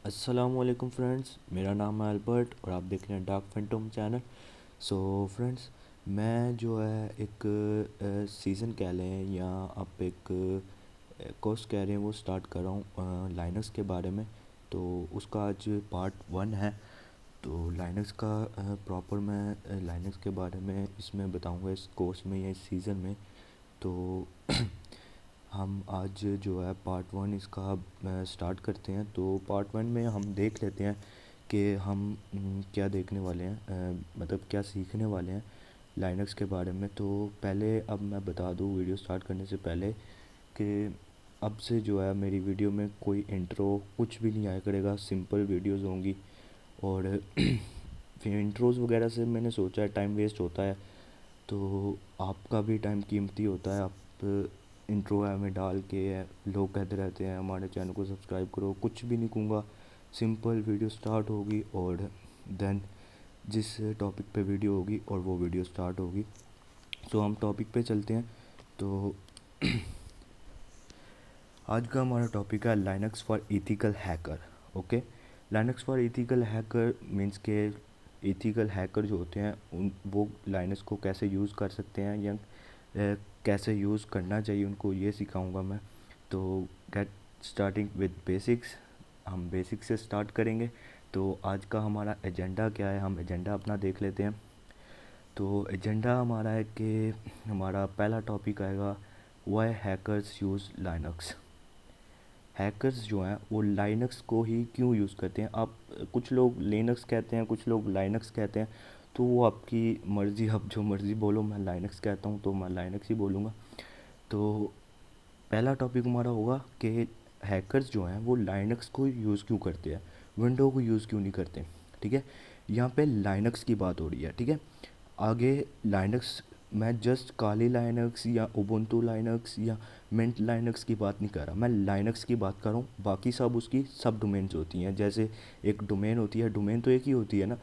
अस्सलामुअलैकुम फ्रेंड्स, मेरा नाम है अल्बर्ट और आप देख रहे हैं dark Phantom channel. So friends, मैं जो है एक सीज़न कह लें या आप एक कोर्स कह रहे हैं वो स्टार्ट कर रहा हूँ लाइनक्स के बारे में। तो उसका आज पार्ट 1 है। तो लाइनक्स का प्रॉपर मैं लाइनक्स के बारे में इसमें बताऊँगा इस कोर्स में या इस सीज़न में। तो हम आज जो है पार्ट 1 इसका स्टार्ट करते हैं। तो पार्ट 1 में हम देख लेते हैं कि हम क्या देखने वाले हैं, मतलब क्या सीखने वाले हैं लाइनक्स के बारे में। तो पहले अब मैं बता दूं वीडियो स्टार्ट करने से पहले कि अब से जो है मेरी वीडियो में कोई इंट्रो कुछ भी नहीं आया करेगा, सिंपल वीडियोस होंगी। और फिर इंट्रोज़ वगैरह से मैंने सोचा है टाइम वेस्ट होता है, तो आपका भी टाइम कीमती होता है। आप इंट्रो है में डाल के लोग कहते रहते हैं हमारे चैनल को सब्सक्राइब करो, कुछ भी नहीं कहूँगा। सिंपल वीडियो स्टार्ट होगी और देन जिस टॉपिक पे वीडियो होगी और वो वीडियो स्टार्ट होगी। सो हम टॉपिक पे चलते हैं। तो आज का हमारा टॉपिक है Linux for ethical hacker. Okay, Linux for ethical hacker means के एथिकल हैकर जो होते हैं उन वो लाइनक्स को कैसे यूज़ कर सकते हैं या कैसे यूज़ करना चाहिए उनको, ये सिखाऊंगा मैं। तो गेट स्टार्टिंग विद बेसिक्स, हम बेसिक से स्टार्ट करेंगे। तो आज का हमारा एजेंडा क्या है, हम एजेंडा अपना देख लेते हैं। तो एजेंडा हमारा है कि हमारा पहला टॉपिक आएगा why hackers use Linux. Hackers जो हैं वो लाइनक्स को ही क्यों यूज़ करते हैं। आप कुछ लोग लिनक्स कहते हैं, कुछ लोग लाइनक्स कहते हैं, तो वो आपकी मर्ज़ी, आप जो मर्ज़ी बोलो। मैं लाइनक्स कहता हूँ तो मैं लाइनक्स ही बोलूँगा। तो पहला टॉपिक हमारा होगा कि हैकर्स जो हैं वो लाइनक्स को यूज़ क्यों करते हैं, विंडो को यूज़ क्यों नहीं करते। ठीक है, यहाँ पे लाइनक्स की बात हो रही है। ठीक है, आगे लाइनक्स, मैं जस्ट काली लाइनक्स या उबुंटू लाइनक्स या मिंट लाइनक्स की बात नहीं कर रहा, मैं लाइनक्स की बात कर रहा हूँ। बाकी सब उसकी सब डोमेन्स होती हैं। जैसे एक डोमेन होती है, डोमेन तो एक ही होती है ना,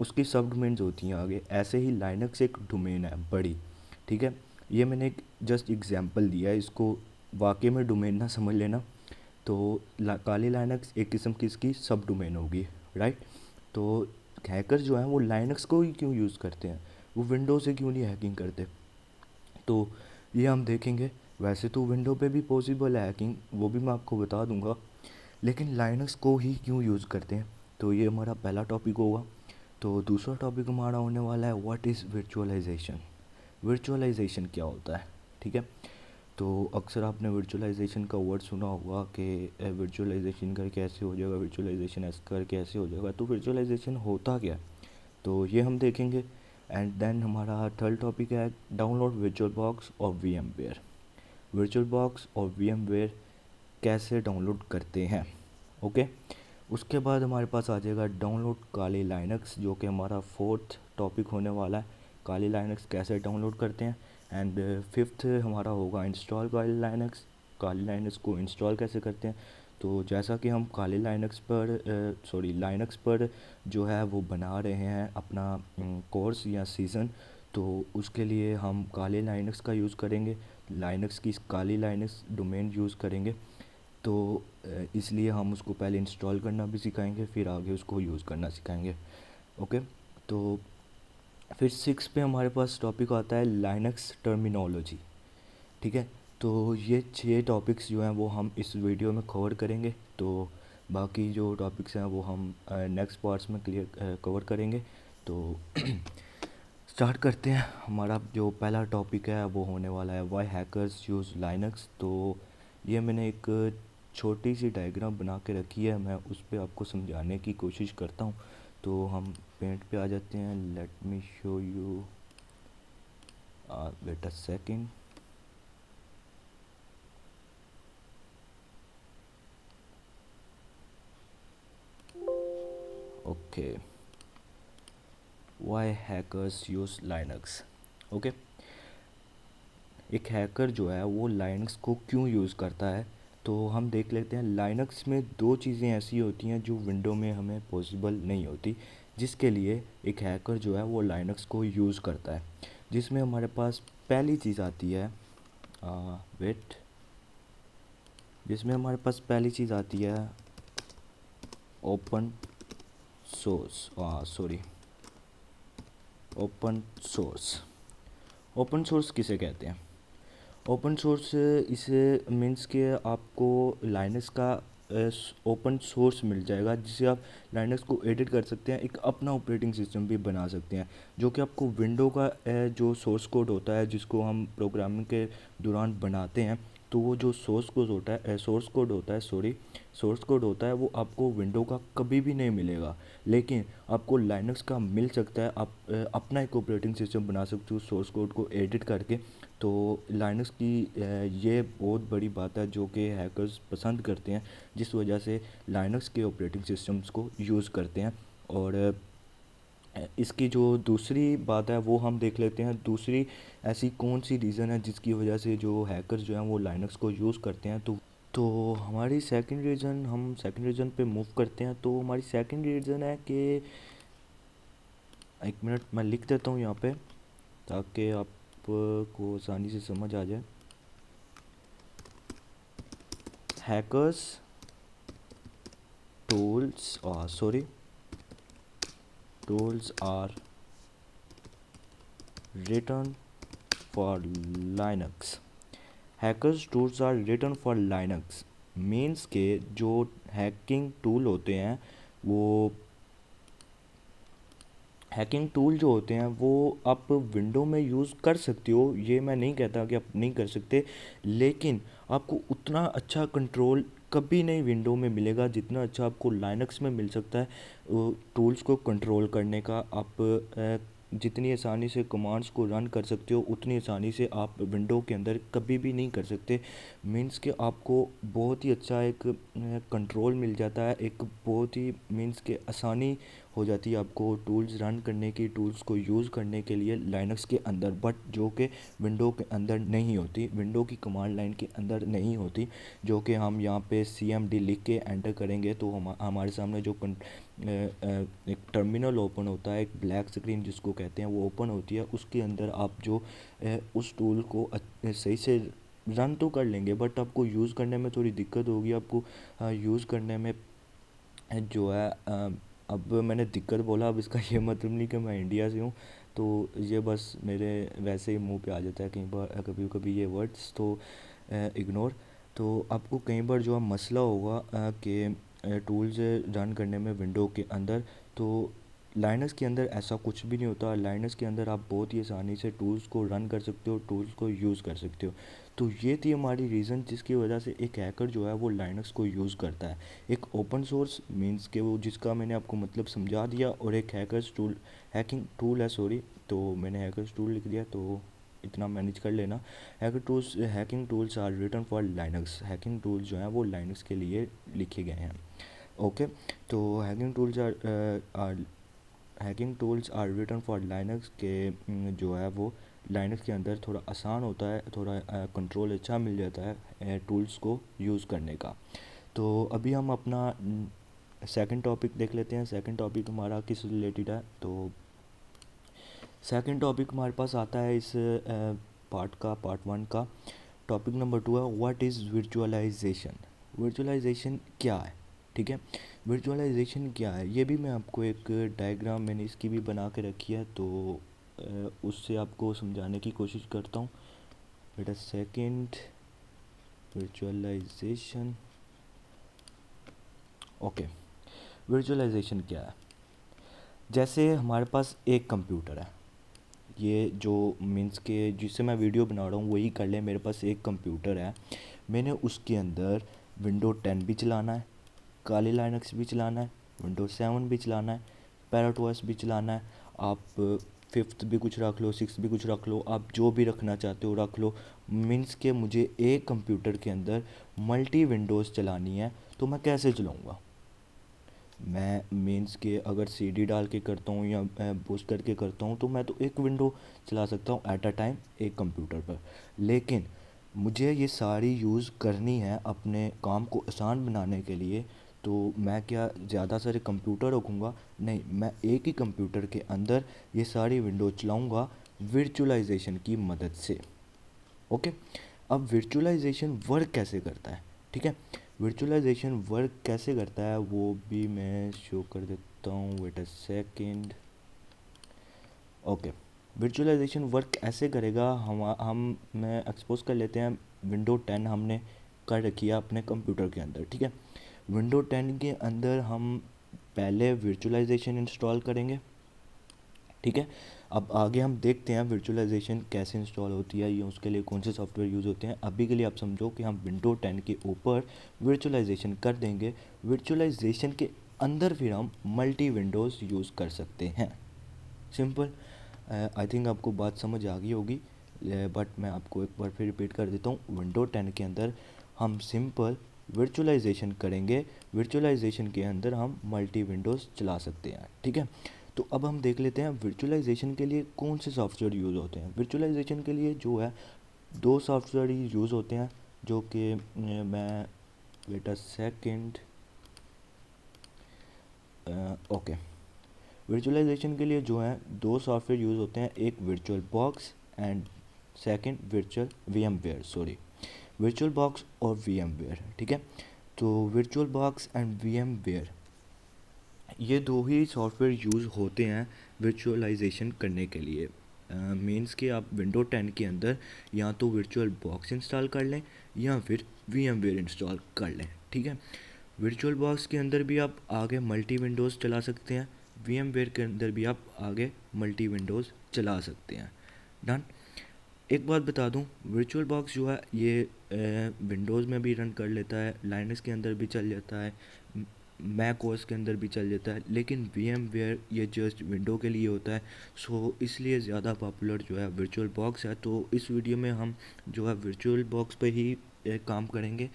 उसकी सब डोमेन्स होती हैं आगे। ऐसे ही लाइनक्स एक डोमेन है बड़ी। ठीक है, ये मैंने एक जस्ट एग्जांपल दिया है, इसको वाकई में डोमेन ना समझ लेना। तो काली लाइनक्स एक किस्म की इसकी सब डोमेन होगी, राइट। तो हैकर्स जो हैं वो लाइनक्स को ही क्यों यूज़ करते हैं, वो विंडो से क्यों नहीं हैकिंग करते। तो ये हम देखेंगे। वैसे तो विंडो पे भी पॉसिबल है हैकिंग, वो भी मैं आपको बता दूंगा, लेकिन लाइनक्स को ही क्यों यूज़ करते हैं। तो ये हमारा पहला टॉपिक होगा। तो दूसरा टॉपिक हमारा होने वाला है व्हाट इज़ वर्चुअलाइजेशन। वर्चुअलाइजेशन क्या होता है। ठीक है, तो अक्सर आपने वर्चुअलाइजेशन का वर्ड सुना होगा कि वर्चुअलाइजेशन कर कैसे हो जाएगा, वर्चुअलाइजेशन ऐसे कर कैसे हो जाएगा। तो वर्चुअलाइजेशन होता क्या है, तो ये हम देखेंगे। एंड देन हमारा थर्ड टॉपिक है डाउनलोड वर्चुअल बॉक्स और VMware. Virtual box और वी एम वेयर कैसे डाउनलोड करते हैं। ओके, उसके बाद हमारे पास आ जाएगा डाउनलोड काली लाइनक्स, जो कि हमारा फोर्थ टॉपिक होने वाला है। काली लाइनक्स कैसे डाउनलोड करते हैं। एंड फिफ्थ हमारा होगा इंस्टॉल काली लाइनक्स। काली लाइनक्स को इंस्टॉल कैसे करते हैं। तो जैसा कि हम काली लाइनक्स पर लाइनक्स पर जो है वो बना रहे हैं अपना कोर्स या सीज़न, तो उसके लिए हम काली लाइनक्स का यूज़ करेंगे। लाइनक्स की काली लाइनक्स डोमेन यूज़ करेंगे। तो इसलिए हम उसको पहले इंस्टॉल करना भी सिखाएंगे, फिर आगे उसको यूज़ करना सिखाएंगे। ओके, तो फिर 6 पे हमारे पास टॉपिक आता है लाइनक्स टर्मिनोलॉजी। ठीक है, तो ये 6 टॉपिक्स जो हैं वो हम इस वीडियो में कवर करेंगे। तो बाकी जो टॉपिक्स हैं वो हम नेक्स्ट पार्ट्स में क्लियर कवर करेंगे। तो स्टार्ट करते हैं। हमारा जो पहला टॉपिक है वो होने वाला है वाई हैकर्स यूज़ लाइनक्स। तो ये मैंने एक छोटी सी डायग्राम बना के रखी है, मैं उस पर आपको समझाने की कोशिश करता हूँ। तो हम पेंट पे आ जाते हैं। Let me show you, wait a second. Okay, why hackers use Linux. Okay, एक हैकर जो है वो लाइनक्स को क्यों यूज़ करता है, तो हम देख लेते हैं। लाइनक्स में दो चीज़ें ऐसी होती हैं जो विंडो में हमें पॉसिबल नहीं होती, जिसके लिए एक हैकर जो है वो लाइनक्स को यूज़ करता है। जिसमें हमारे पास पहली चीज़ आती है, वेट जिसमें हमारे पास पहली चीज़ आती है open source sorry open source. Open source किसे कहते हैं? ओपन सोर्स इसे मीन्स के आपको लाइनक्स का ओपन सोर्स मिल जाएगा, जिससे आप लाइनक्स को एडिट कर सकते हैं, एक अपना ऑपरेटिंग सिस्टम भी बना सकते हैं, जो कि आपको विंडो का जो सोर्स कोड होता है जिसको हम प्रोग्रामिंग के दौरान बनाते हैं, तो वो जो सोर्स कोड होता है सोर्स कोड होता है वो आपको विंडो का कभी भी नहीं मिलेगा, लेकिन आपको लाइनक्स का मिल सकता है। आप अपना एक ऑपरेटिंग सिस्टम बना सकते हो सोर्स कोड को एडिट करके। तो लाइनक्स की ये बहुत बड़ी बात है जो कि हैकर्स पसंद करते हैं, जिस वजह से लाइनक्स के ऑपरेटिंग सिस्टम्स को यूज़ करते हैं। और इसकी जो दूसरी बात है वो हम देख लेते हैं। दूसरी ऐसी कौन सी रीज़न है जिसकी वजह से जो हैकर्स जो हैं वो लाइनक्स को यूज़ करते हैं। तो हमारी सेकंड रीज़न पे मूव करते हैं। तो हमारी सेकंड रीज़न है कि, एक मिनट मैं लिख देता हूँ यहाँ पे ताकि आपको आसानी से समझ आ जाए। Hackers tools are written for Linux। Hackers tools are written for Linux means के जो हैकिंग टूल होते हैं वो आप विंडो में यूज़ कर सकते हो, ये मैं नहीं कहता कि आप नहीं कर सकते, लेकिन आपको उतना अच्छा कंट्रोल कभी नहीं विंडो में मिलेगा जितना अच्छा आपको लाइनक्स में मिल सकता है। टूल्स को कंट्रोल करने का आप जितनी आसानी से कमांड्स को रन कर सकते हो उतनी आसानी से आप विंडो के अंदर कभी भी नहीं कर सकते। मीन्स कि आपको बहुत ही अच्छा एक कंट्रोल मिल जाता है, एक बहुत ही मीन्स के आसानी हो जाती है आपको टूल्स रन करने की, टूल्स को यूज़ करने के लिए लाइनक्स के अंदर, बट जो कि विंडो के अंदर नहीं होती, विंडो की कमांड लाइन के अंदर नहीं होती। जो कि हम यहाँ पे CMD लिख के एंटर करेंगे तो हमारे सामने जो एक टर्मिनल ओपन होता है, एक ब्लैक स्क्रीन जिसको कहते हैं वो ओपन होती है। उसके अंदर आप जो उस टूल को सही से रन तो कर लेंगे, बट आपको यूज़ करने में थोड़ी दिक्कत होगी। आपको यूज़ करने में जो है अब मैंने दिक्कत बोला, अब इसका ये मतलब नहीं कि मैं इंडिया से हूँ, तो ये बस मेरे वैसे ही मुंह पे आ जाता है कई बार कभी कभी ये वर्ड्स, तो इग्नोर। तो आपको कई बार जो है मसला होगा कि टूल्स रन करने में विंडो के अंदर, तो लाइनक्स के अंदर ऐसा कुछ भी नहीं होता। लाइनक्स के अंदर आप बहुत ही आसानी से टूल्स को रन कर सकते हो, टूल्स को यूज़ कर सकते हो। तो ये थी हमारी रीज़न जिसकी वजह से एक हैकर जो है वो लाइनक्स को यूज़ करता है। एक ओपन सोर्स मींस के वो जिसका मैंने आपको मतलब समझा दिया, और एक हैकिंग टूल है, तो मैंने हैकर्स टूल लिख दिया, तो इतना मैनेज कर लेना। Hacking tools are written for Linux. Hacking tools जो हैं वो लाइनक्स के लिए लिखे गए हैं। ओके, तो hacking tools are written for Linux के जो है वो लाइनक्स के अंदर थोड़ा आसान होता है, थोड़ा कंट्रोल अच्छा मिल जाता है टूल्स को यूज़ करने का। तो अभी हम अपना सेकंड टॉपिक देख लेते हैं। सेकंड टॉपिक हमारा किस रिलेटेड है? तो सेकंड टॉपिक हमारे पास आता है इस पार्ट 1 का। टॉपिक नंबर 2 है व्हाट इज़ वर्चुअलाइजेशन। वर्चुअलाइजेशन क्या है? ठीक है, वर्चुअलाइजेशन क्या है ये भी मैं आपको एक डायग्राम मैंने इसकी भी बना के रखी है, तो उससे आपको समझाने की कोशिश करता हूँ। बेटा सेकंड वर्चुअलाइजेशन। ओके, वर्चुअलाइजेशन क्या है? जैसे हमारे पास एक कंप्यूटर है, ये जो मीन्स के जिससे मैं वीडियो बना रहा हूँ वही कर ले। मेरे पास एक कंप्यूटर है, मैंने उसके अंदर विंडो 10 भी चलाना है, काली लाइनक्स भी चलाना है, विंडो 7 भी चलाना है, पैरेट ओएस भी चलाना है। आप 5th भी कुछ रख लो, 6th भी कुछ रख लो, आप जो भी रखना चाहते हो रख लो। मीन्स के मुझे एक कंप्यूटर के अंदर मल्टी विंडोज़ चलानी है, तो मैं कैसे चलाऊँगा? मैं मीन्स के अगर CD डाल के करता हूँ या बूस्ट करके करता हूँ तो मैं तो एक विंडो चला सकता हूँ एट अ टाइम एक कंप्यूटर पर, लेकिन मुझे ये सारी यूज़ करनी है अपने काम को आसान बनाने के लिए। तो मैं क्या ज़्यादा सारे कंप्यूटर रखूँगा? नहीं, मैं एक ही कंप्यूटर के अंदर ये सारी विंडो चलाऊँगा वर्चुअलाइजेशन की मदद से। ओके, अब वर्चुअलाइजेशन वर्क कैसे करता है? ठीक है, वर्चुअलाइजेशन वर्क कैसे करता है वो भी मैं शो कर देता हूँ, wait a second. Okay, virtualization work ऐसे करेगा, हम मैं एक्सपोज कर लेते हैं विंडो 10 हमने कर रखी है अपने कंप्यूटर के अंदर, ठीक है। विंडो 10 के अंदर हम पहले वर्चुअलाइजेशन इंस्टॉल करेंगे, ठीक है। अब आगे हम देखते हैं वर्चुअलाइजेशन कैसे इंस्टॉल होती है या उसके लिए कौन से सॉफ्टवेयर यूज़ होते हैं। अभी के लिए आप समझो कि हम विंडो 10 के ऊपर वर्चुअलाइजेशन कर देंगे। वर्चुअलाइजेशन के अंदर फिर हम मल्टी विंडोज़ यूज़ कर सकते हैं। सिंपल। आई थिंक आपको बात समझ आ गई होगी, बट मैं आपको एक बार फिर रिपीट कर देता हूँ। विंडो 10 के अंदर हम सिंपल वर्चुअलाइजेशन करेंगे, वर्चुअलाइजेशन के अंदर हम मल्टी विंडोज़ चला सकते हैं, ठीक है। तो अब हम देख लेते हैं वर्चुअलाइजेशन के लिए कौन से सॉफ्टवेयर यूज़ होते हैं। वर्चुअलाइजेशन के लिए जो है दो सॉफ्टवेयर ही यूज़ होते हैं, जो कि मैं wait a second. Okay, virtualization के लिए जो है दो सॉफ्टवेयर यूज़ होते हैं, एक virtual box and second virtual VMware, sorry, virtual box और वीएमवेयर, ठीक है। तो वर्चुअल बॉक्स एंड वीएमवेयर ये दो ही सॉफ्टवेयर यूज़ होते हैं वर्चुअलाइजेशन करने के लिए। मीन्स कि आप विंडो 10 के अंदर या तो वर्चुअल बॉक्स इंस्टॉल कर लें या फिर वीएमवेयर इंस्टॉल कर लें, ठीक है। वर्चुअल बॉक्स के अंदर भी आप आगे मल्टी विंडोज़ चला सकते हैं, वीएमवेयर के अंदर भी आप आगे मल्टी विंडोज़ चला सकते हैं। डन। एक बात बता दूं, वर्चुअल बॉक्स जो है ये विंडोज़ में भी रन कर लेता है, लाइनक्स के अंदर भी चल जाता है, मैक ओएस के अंदर भी चल जाता है, लेकिन वीएमवेयर ये जस्ट विंडो के लिए होता है। सो इसलिए ज़्यादा पॉपुलर जो है वर्चुअल बॉक्स है। तो इस वीडियो में हम जो है वर्चुअल बॉक्स पे ही काम करेंगे।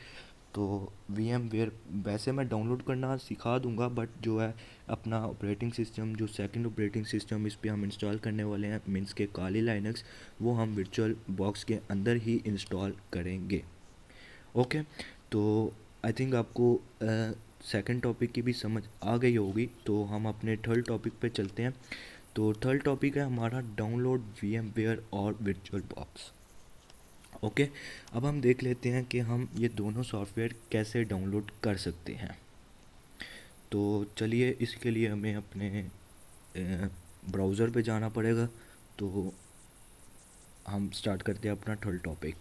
तो वीएमवेयर वैसे मैं डाउनलोड करना सिखा दूंगा, बट जो है अपना ऑपरेटिंग सिस्टम, जो सेकंड ऑपरेटिंग सिस्टम इस पे हम इंस्टॉल करने वाले हैं, मीन्स के काली लाइनक्स, वो हम वर्चुअल बॉक्स के अंदर ही इंस्टॉल करेंगे। ओके। तो आई थिंक आपको सेकंड टॉपिक की भी समझ आ गई होगी, तो हम अपने थर्ड टॉपिक पे चलते हैं। तो थर्ड टॉपिक है हमारा डाउनलोड वीएमवेयर और वर्चुअल बॉक्स। ओके, अब हम देख लेते हैं कि हम ये दोनों सॉफ्टवेयर कैसे डाउनलोड कर सकते हैं। तो चलिए, इसके लिए हमें अपने ब्राउज़र पे जाना पड़ेगा। तो हम स्टार्ट करते हैं अपना थर्ड टॉपिक।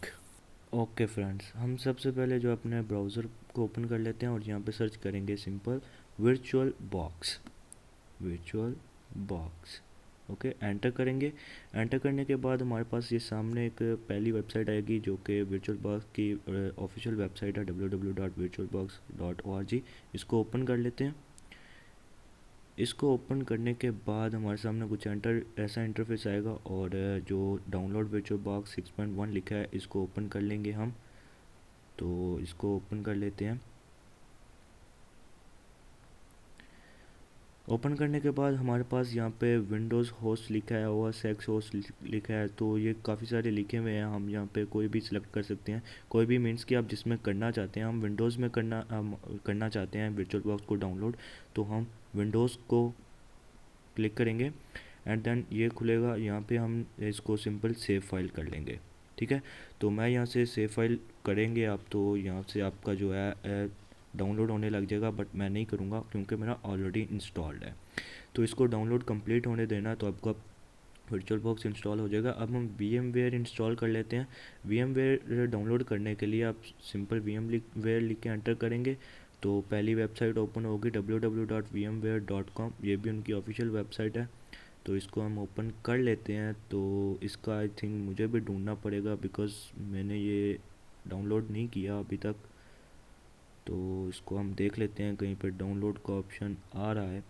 ओके फ्रेंड्स, हम सबसे पहले जो अपने ब्राउज़र को ओपन कर लेते हैं और यहाँ पे सर्च करेंगे simple virtual box, virtual box. Okay, enter करेंगे। एंटर करने के बाद हमारे पास ये सामने एक पहली वेबसाइट आएगी जो कि वर्चुअल बॉक्स की ऑफिशियल वेबसाइट है www.virtualbox.org। इसको ओपन कर लेते हैं। इसको ओपन करने के बाद हमारे सामने कुछ ऐसा इंटरफेस आएगा, और जो डाउनलोड वर्चुअल बॉक्स 6.1 लिखा है इसको ओपन कर लेंगे हम। तो इसको ओपन कर लेते हैं। ओपन करने के बाद हमारे पास यहाँ पे विंडोज़ होस्ट लिखा है, ओएस एक्स होस्ट लिखा है, तो ये काफ़ी सारे लिखे हुए हैं। हम यहाँ पे कोई भी सिलेक्ट कर सकते हैं, कोई भी मीन्स कि आप जिसमें करना चाहते हैं। हम विंडोज़ में करना चाहते हैं वर्चुअल बॉक्स को डाउनलोड, तो हम विंडोज़ को क्लिक करेंगे एंड देन ये खुलेगा। यहाँ पे हम इसको सिंपल सेव फाइल कर लेंगे, ठीक है। तो मैं यहाँ से सेव फाइल करेंगे आप, तो यहाँ से आपका जो है डाउनलोड होने लग जाएगा, बट मैं नहीं करूँगा क्योंकि मेरा ऑलरेडी इंस्टॉल्ड है। तो इसको डाउनलोड कंप्लीट होने देना, तो आपका वर्चुअल बॉक्स इंस्टॉल हो जाएगा। अब हम वीएमवेयर इंस्टॉल कर लेते हैं। वीएमवेयर डाउनलोड करने के लिए आप सिंपल वीएमवेयर लिख के एंटर करेंगे, तो पहली वेबसाइट ओपन होगी www.vmware.com। ये भी उनकी ऑफिशियल वेबसाइट है। तो इसको हम ओपन कर लेते हैं। तो इसका आई थिंक मुझे भी ढूंढना पड़ेगा, बिकॉज़ मैंने ये डाउनलोड नहीं किया अभी तक। तो इसको हम देख लेते हैं, कहीं पर डाउनलोड का ऑप्शन आ रहा है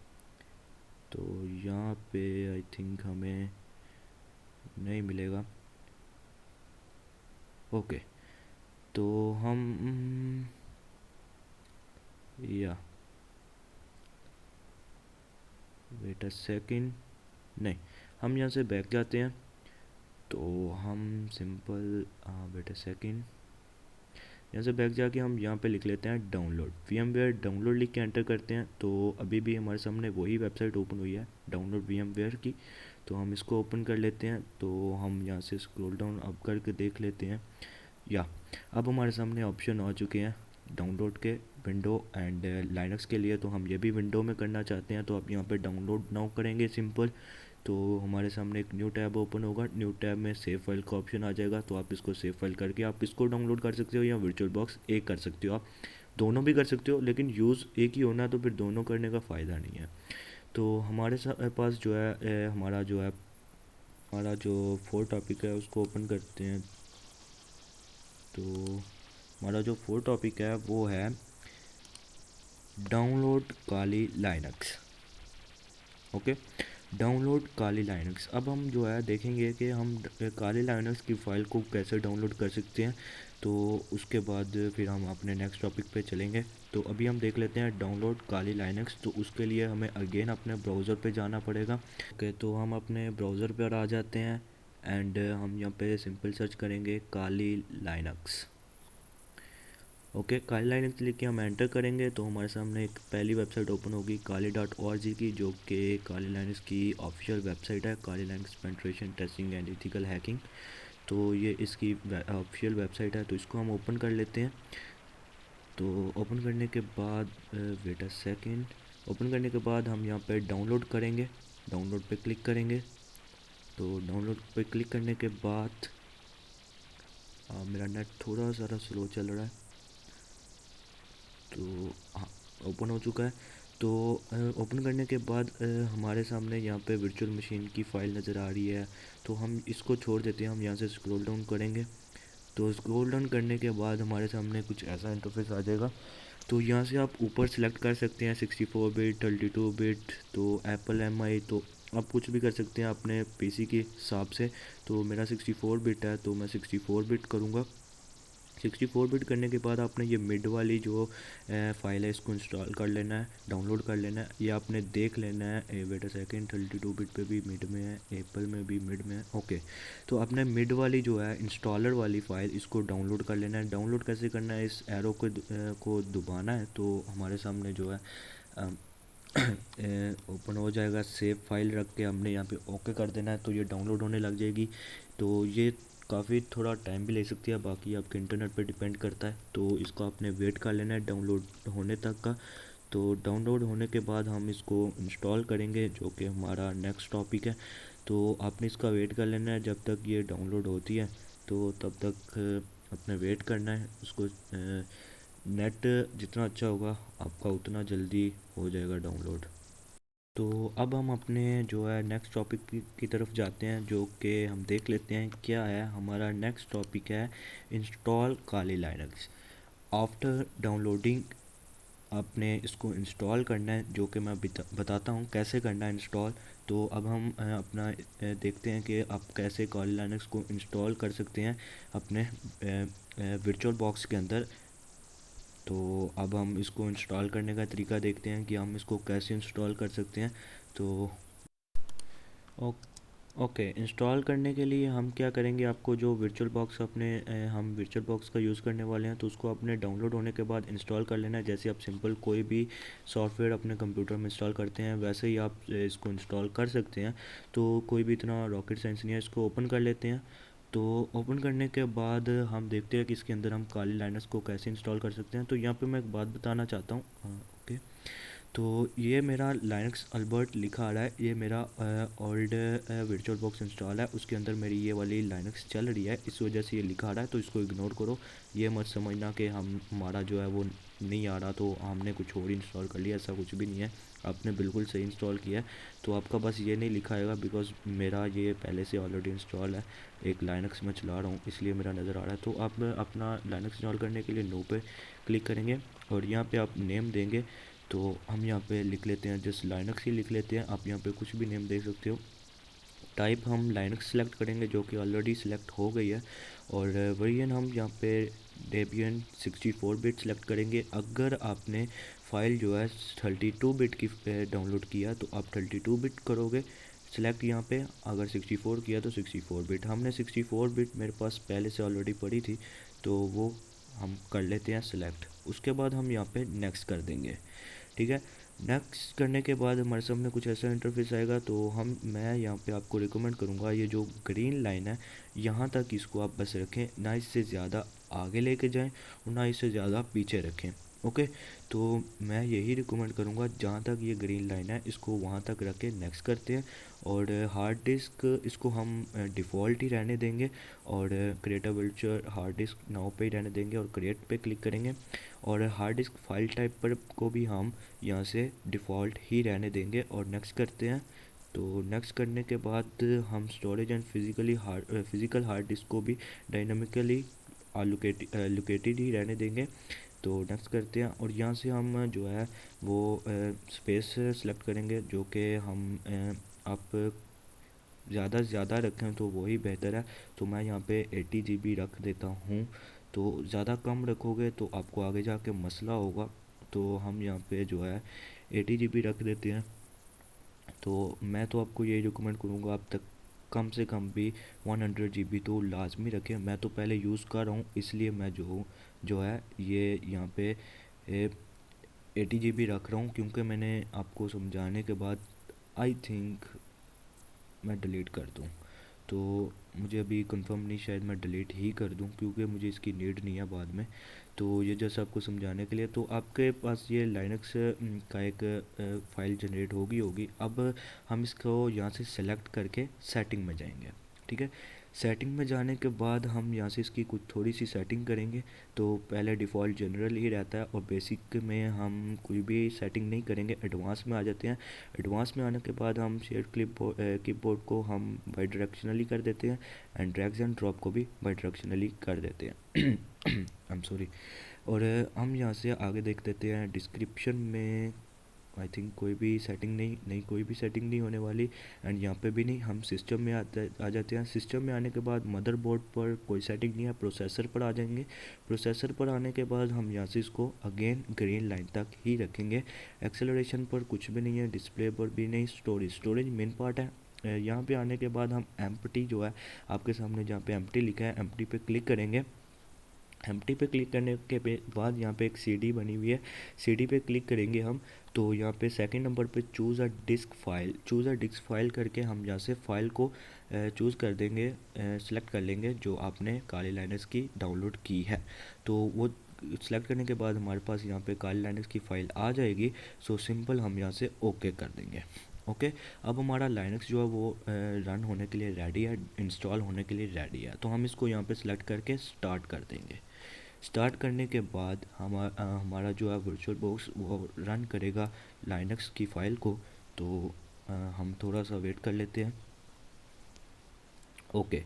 तो यहाँ पे आई थिंक हमें नहीं मिलेगा। ओके, तो हम या वेट अ सेकंड, नहीं, हम यहाँ से बैक जाते हैं। तो हम सिंपल वेट अ सेकंड, यहाँ से बैक जाके हम यहाँ पे लिख लेते हैं डाउनलोड वीएमवेयर। डाउनलोड लिख के एंटर करते हैं, तो अभी भी हमारे सामने वही वेबसाइट ओपन हुई है डाउनलोड वीएमवेयर की। तो हम इसको ओपन कर लेते हैं। तो हम यहाँ से स्क्रॉल डाउन अप करके देख लेते हैं, या अब हमारे सामने ऑप्शन आ चुके हैं डाउनलोड के विंडो एंड लाइनक्स के लिए, तो हम ये भी विंडो में करना चाहते हैं, तो आप यहाँ पे डाउनलोड नाउ करेंगे सिंपल। तो हमारे सामने एक न्यू टैब ओपन होगा, न्यू टैब में सेव फाइल का ऑप्शन आ जाएगा, तो आप इसको सेव फाइल करके आप इसको डाउनलोड कर सकते हो या वर्चुअल बॉक्स एक कर सकते हो, आप दोनों भी कर सकते हो, लेकिन यूज़ एक ही होना, तो फिर दोनों करने का फ़ायदा नहीं है। तो हमारे पास जो है हमारा जो फोर्थ टॉपिक है उसको ओपन करते हैं। तो हमारा जो फोर्थ टॉपिक है वो है डाउनलोड काली लाइनक्स। ओके, डाउनलोड काली लाइनक्स। अब हम जो है देखेंगे कि हम काली लाइनक्स की फ़ाइल को कैसे डाउनलोड कर सकते हैं, तो उसके बाद फिर हम अपने नेक्स्ट टॉपिक पे चलेंगे। तो अभी हम देख लेते हैं डाउनलोड काली लाइनक्स। तो उसके लिए हमें अगेन अपने ब्राउज़र पे जाना पड़ेगा। ओके, तो हम अपने ब्राउज़र पर आ जाते हैं एंड हम यहाँ पे सिंपल सर्च करेंगे काली लाइनक्स। ओके, काली लाइनक्स लिख के हम एंटर करेंगे तो हमारे सामने एक पहली वेबसाइट ओपन होगी kali.org की, जो कि काली लाइनक्स की ऑफिशियल वेबसाइट है, Kali Linux penetration testing and ethical hacking. तो ये इसकी ऑफिशियल वेबसाइट है, तो इसको हम ओपन कर लेते हैं। तो ओपन करने के बाद वेट अ सेकेंड, ओपन करने के बाद हम यहाँ पे डाउनलोड करेंगे, डाउनलोड पे क्लिक करेंगे। तो डाउनलोड पे क्लिक करने के बाद मेरा नेट थोड़ा ज़्यादा स्लो चल रहा है, तो हाँ ओपन हो चुका है। तो ओपन करने के बाद हमारे सामने यहाँ पे वर्चुअल मशीन की फ़ाइल नज़र आ रही है, तो हम इसको छोड़ देते हैं। हम यहाँ से स्क्रॉल डाउन करेंगे, तो स्क्रॉल डाउन करने के बाद हमारे सामने कुछ ऐसा इंटरफेस आ जाएगा। तो यहाँ से आप ऊपर सेलेक्ट कर सकते हैं 64 बिट 32 बिट, तो एप्पल एमआई, तो आप कुछ भी कर सकते हैं अपने पीसी के हिसाब से। तो मेरा 64 बिट है, तो मैं 64 बिट करूँगा। 64 बिट करने के बाद आपने ये मिड वाली जो फ़ाइल है इसको इंस्टॉल कर लेना है, डाउनलोड कर लेना है। ये आपने देख लेना है, वेट अ सेकेंड, 32 बिट पे भी मिड में है, एप्पल में भी मिड में है। ओके, तो आपने मिड वाली जो है इंस्टॉलर वाली फ़ाइल इसको डाउनलोड कर लेना है। डाउनलोड कैसे करना है, इस एरो को दबाना है, तो हमारे सामने जो है ओपन हो जाएगा। सेव फाइल रख के हमने यहाँ पे ओके कर देना है, तो ये डाउनलोड होने लग जाएगी। तो ये काफ़ी थोड़ा टाइम भी ले सकती है, बाकी आपके इंटरनेट पे डिपेंड करता है। तो इसको आपने वेट कर लेना है डाउनलोड होने तक का। तो डाउनलोड होने के बाद हम इसको इंस्टॉल करेंगे, जो कि हमारा नेक्स्ट टॉपिक है। तो आपने इसका वेट कर लेना है जब तक ये डाउनलोड होती है, तो तब तक अपने वेट करना है उसको। नेट जितना अच्छा होगा आपका उतना जल्दी हो जाएगा डाउनलोड। तो अब हम अपने जो है नेक्स्ट टॉपिक की तरफ जाते हैं, जो कि हम देख लेते हैं क्या है। हमारा नेक्स्ट टॉपिक है इंस्टॉल काली लाइनक्स। आफ्टर डाउनलोडिंग आपने इसको इंस्टॉल करना है, जो कि मैं बताता हूँ कैसे करना है इंस्टॉल। तो अब हम देखते हैं कि आप कैसे काली लाइनक्स को इंस्टॉल कर सकते हैं अपने वर्चुअल बॉक्स के अंदर। तो अब हम इसको इंस्टॉल करने का तरीका देखते हैं कि हम इसको कैसे इंस्टॉल कर सकते हैं। तो ओ- ओके, इंस्टॉल करने के लिए हम क्या करेंगे, आपको जो वर्चुअल बॉक्स हम वर्चुअल बॉक्स का यूज़ करने वाले हैं, तो उसको अपने डाउनलोड होने के बाद इंस्टॉल कर लेना है। जैसे आप सिंपल कोई भी सॉफ्टवेयर अपने कंप्यूटर में इंस्टॉल करते हैं, वैसे ही आप इसको इंस्टॉल कर सकते हैं। तो कोई भी इतना रॉकेट साइंस नहीं है। इसको ओपन कर लेते हैं। तो ओपन करने के बाद हम देखते हैं कि इसके अंदर हम काली लाइनक्स को कैसे इंस्टॉल कर सकते हैं। तो यहाँ पे मैं एक बात बताना चाहता हूँ। ओके, तो ये मेरा लाइनक्स अल्बर्ट लिखा आ रहा है, ये मेरा ओल्ड वर्चुअल बॉक्स इंस्टॉल है, उसके अंदर मेरी ये वाली लाइनक्स चल रही है, इस वजह से ये लिखा आ रहा है। तो इसको इग्नोर करो, ये मत समझना कि हमारा जो है वो नहीं आ रहा तो हमने कुछ और इंस्टॉल कर लिया, ऐसा कुछ भी नहीं है। आपने बिल्कुल सही इंस्टॉल किया है। तो आपका बस ये नहीं लिखा आएगा, बिकॉज मेरा ये पहले से ऑलरेडी इंस्टॉल है, एक लाइनक्स में चला रहा हूँ, इसलिए मेरा नज़र आ रहा है। तो आप अपना लाइनक्स इंस्टॉल करने के लिए नो पे क्लिक करेंगे और यहाँ पे आप नेम देंगे। तो हम यहाँ पे लिख लेते हैं, जस्ट लाइनक्स ही लिख लेते हैं। आप यहाँ पे कुछ भी नेम दे सकते हो। टाइप हम लाइनक्स सेलेक्ट करेंगे, जो कि ऑलरेडी सिलेक्ट हो गई है। और वेरिएंट हम यहाँ पे डेबियन 64 बिट सेलेक्ट करेंगे। अगर आपने फ़ाइल जो है 32 बिट की डाउनलोड किया, तो आप 32 बिट करोगे सिलेक्ट यहाँ पे। अगर 64 किया तो 64 बिट। हमने 64 बिट मेरे पास पहले से ऑलरेडी पड़ी थी, तो वो हम कर लेते हैं सिलेक्ट। उसके बाद हम यहाँ पे नेक्स्ट कर देंगे, ठीक है। नेक्स्ट करने के बाद हमारे सामने कुछ ऐसा इंटरफेस आएगा। तो मैं यहाँ पे आपको रिकमेंड करूँगा, ये जो ग्रीन लाइन है यहाँ तक इसको आप बस रखें, ना इससे ज़्यादा आगे लेके जाएं और ना इसे ज़्यादा पीछे रखें। ओके, तो मैं यही रिकमेंड करूँगा, जहाँ तक ये ग्रीन लाइन है इसको वहाँ तक रख के नेक्स्ट करते हैं। और हार्ड डिस्क इसको हम डिफ़ॉल्ट ही रहने देंगे और create a virtual hard disk now पे ही रहने देंगे और क्रिएट पे क्लिक करेंगे। और हार्ड डिस्क फाइल टाइप पर को भी हम यहाँ से डिफ़ॉल्ट ही रहने देंगे और नेक्स्ट करते हैं। तो नेक्स्ट करने के बाद हम storage and physical hard disk को भी डायनामिकली लोकेटेड ही रहने देंगे। तो नेक्स्ट करते हैं और यहाँ से हम जो है वो स्पेस सेलेक्ट करेंगे, जो कि हम आप ज़्यादा से ज़्यादा रखें तो वही बेहतर है। तो मैं यहाँ पे 80 GB रख देता हूँ। तो ज़्यादा कम रखोगे तो आपको आगे जाके मसला होगा, तो हम यहाँ पे जो है 80 GB रख देते हैं। तो मैं तो आपको यही रिकमेंड करूँगा, आप तक कम से कम भी 100 GB तो लाजमी रखें। मैं तो पहले यूज़ कर रहा हूँ, इसलिए मैं जो है ये यहाँ पे 80 GB रख रहा हूँ, क्योंकि मैंने आपको समझाने के बाद आई थिंक मैं डिलीट कर दूँ। तो मुझे अभी कंफर्म नहीं, शायद मैं डिलीट ही कर दूँ क्योंकि मुझे इसकी नीड नहीं है बाद में। तो ये जैसे आपको समझाने के लिए, तो आपके पास ये लाइनक्स का एक फ़ाइल जनरेट होगी। अब हम इसको यहाँ से सेलेक्ट करके सेटिंग में जाएंगे। ठीक है, सेटिंग में जाने के बाद हम यहाँ से इसकी कुछ थोड़ी सी सेटिंग करेंगे। तो पहले डिफ़ॉल्ट जनरल ही रहता है और बेसिक में हम कोई भी सेटिंग नहीं करेंगे, एडवांस में आ जाते हैं। एडवांस में आने के बाद हम शेयर कीबोर्ड को हम बाई डायरेक्शनली कर देते हैं एंड ड्रैग्स एंड ड्रॉप को भी बाई डायरेक्शनली कर देते हैं। I am sorry. और हम यहाँ से आगे देख लेते हैं डिस्क्रिप्शन में। आई थिंक कोई भी सेटिंग नहीं कोई भी सेटिंग नहीं होने वाली एंड यहाँ पे भी नहीं। हम सिस्टम में आ जाते हैं। सिस्टम में आने के बाद मदरबोर्ड पर कोई सेटिंग नहीं है, प्रोसेसर पर आ जाएंगे। प्रोसेसर पर आने के बाद हम यहाँ से इसको अगेन ग्रीन लाइन तक ही रखेंगे। एक्सेलरेशन पर कुछ भी नहीं है, डिस्प्ले पर भी नहीं। स्टोरेज मेन पार्ट है। यहाँ पे आने के बाद हम एम्प्टी जो है आपके सामने जहाँ पे एम्प्टी लिखा है, एम्प्टी पे क्लिक करेंगे। एम्प्टी पे क्लिक करने के बाद यहाँ पे एक सीडी बनी हुई है, सीडी पे क्लिक करेंगे हम। तो यहाँ पे सेकंड नंबर पे चूज़ अ डिस्क फाइल करके हम यहाँ से फाइल को चूज़ कर देंगे, सेलेक्ट कर लेंगे जो आपने काली लाइनक्स की डाउनलोड की है। तो वो सेलेक्ट करने के बाद हमारे पास यहाँ पे काली लाइनक्स की फ़ाइल आ जाएगी। सो सिंपल हम यहाँ से ओके कर देंगे। ओके, अब हमारा लाइनक्स जो है वो रन होने के लिए रेडी है, इंस्टॉल होने के लिए रेडी है। तो हम इसको यहाँ पे सेलेक्ट करके स्टार्ट कर देंगे। स्टार्ट करने के बाद हमारा जो है वर्चुअल बॉक्स वो रन करेगा लाइनक्स की फ़ाइल को। तो हम थोड़ा सा वेट कर लेते हैं। ओके,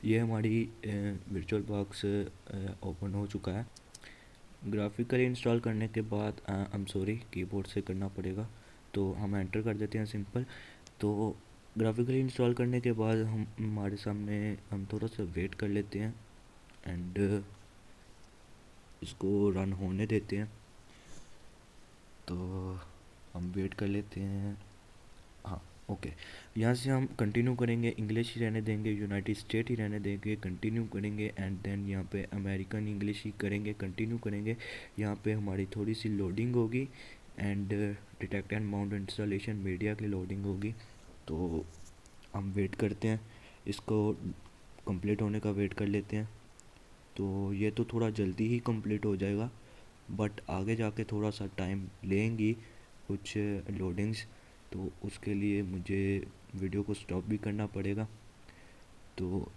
ये हमारी वर्चुअल बॉक्स ओपन हो चुका है। ग्राफिकली इंस्टॉल करने के बाद आई एम सॉरी कीबोर्ड से करना पड़ेगा, तो हम एंटर कर देते हैं सिंपल। तो ग्राफिकली इंस्टॉल करने के बाद हम हमारे सामने हम थोड़ा सा वेट कर लेते हैं एंड इसको रन होने देते हैं। तो हम वेट कर लेते हैं। हाँ, ओके, यहाँ से हम कंटिन्यू करेंगे, इंग्लिश ही रहने देंगे, यूनाइटेड स्टेट ही रहने देंगे, कंटिन्यू करेंगे एंड देन यहाँ पे अमेरिकन इंग्लिश ही करेंगे, कंटिन्यू करेंगे। यहाँ पे हमारी थोड़ी सी लोडिंग होगी and detect and mount installation media की लोडिंग होगी। तो हम वेट करते हैं, इसको कंप्लीट होने का वेट कर लेते हैं। तो ये तो थोड़ा जल्दी ही कंप्लीट हो जाएगा, बट आगे जाके थोड़ा सा टाइम लेंगी कुछ लोडिंग्स। तो उसके लिए मुझे वीडियो को स्टॉप भी करना पड़ेगा। तो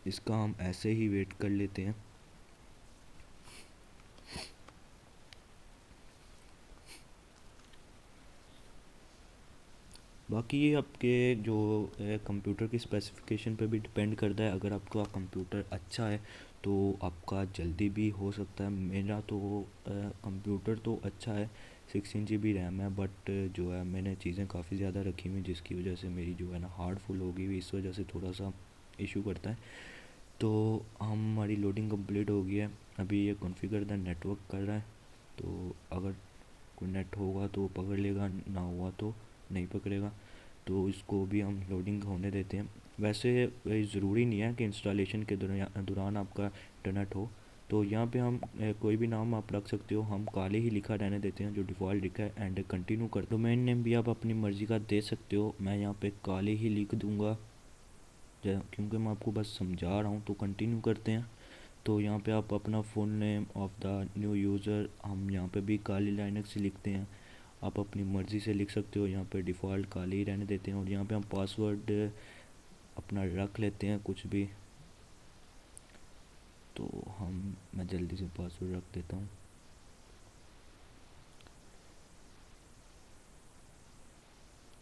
इसका हम ऐसे ही वेट कर लेते हैं। बाकी ये आपके जो कंप्यूटर की स्पेसिफिकेशन पे भी डिपेंड करता है। अगर आपका कंप्यूटर अच्छा है तो आपका जल्दी भी हो सकता है। मेरा तो कंप्यूटर तो अच्छा है, 16 GB रैम है, बट जो है मैंने चीज़ें काफ़ी ज़्यादा रखी हुई जिसकी वजह से मेरी जो है ना हार्ड फुल हो गई हुई, इस वजह से थोड़ा सा इशू करता है। तो हमारी लोडिंग कंप्लीट हो गई है। अभी ये कॉन्फ़िगर द नेटवर्क कर रहा है। तो अगर कोई नेट होगा तो पकड़ लेगा, ना हुआ तो नहीं पकड़ेगा। तो इसको भी हम लोडिंग होने देते हैं। वैसे ज़रूरी नहीं है कि इंस्टॉलेशन के दौरान आपका इंटरनेट हो। तो यहाँ पे हम कोई भी नाम आप रख सकते हो, हम काले ही लिखा रहने देते हैं जो डिफ़ॉल्ट लिखा है एंड कंटिन्यू कर। डोमेन नेम भी आप अपनी मर्ज़ी का दे सकते हो, मैं यहाँ पे काले ही लिख दूँगा क्योंकि मैं आपको बस समझा रहा हूँ। तो कंटिन्यू करते हैं। तो यहाँ पे आप अपना full name of the new user हम यहाँ पे भी काली लाइनक्स ही लिखते हैं। आप अपनी मर्ज़ी से लिख सकते हो, यहाँ पे डिफ़ॉल्ट काली ही रहने देते हैं। और यहाँ पे हम पासवर्ड अपना रख लेते हैं कुछ भी। तो मैं जल्दी से पासवर्ड रख देता हूँ।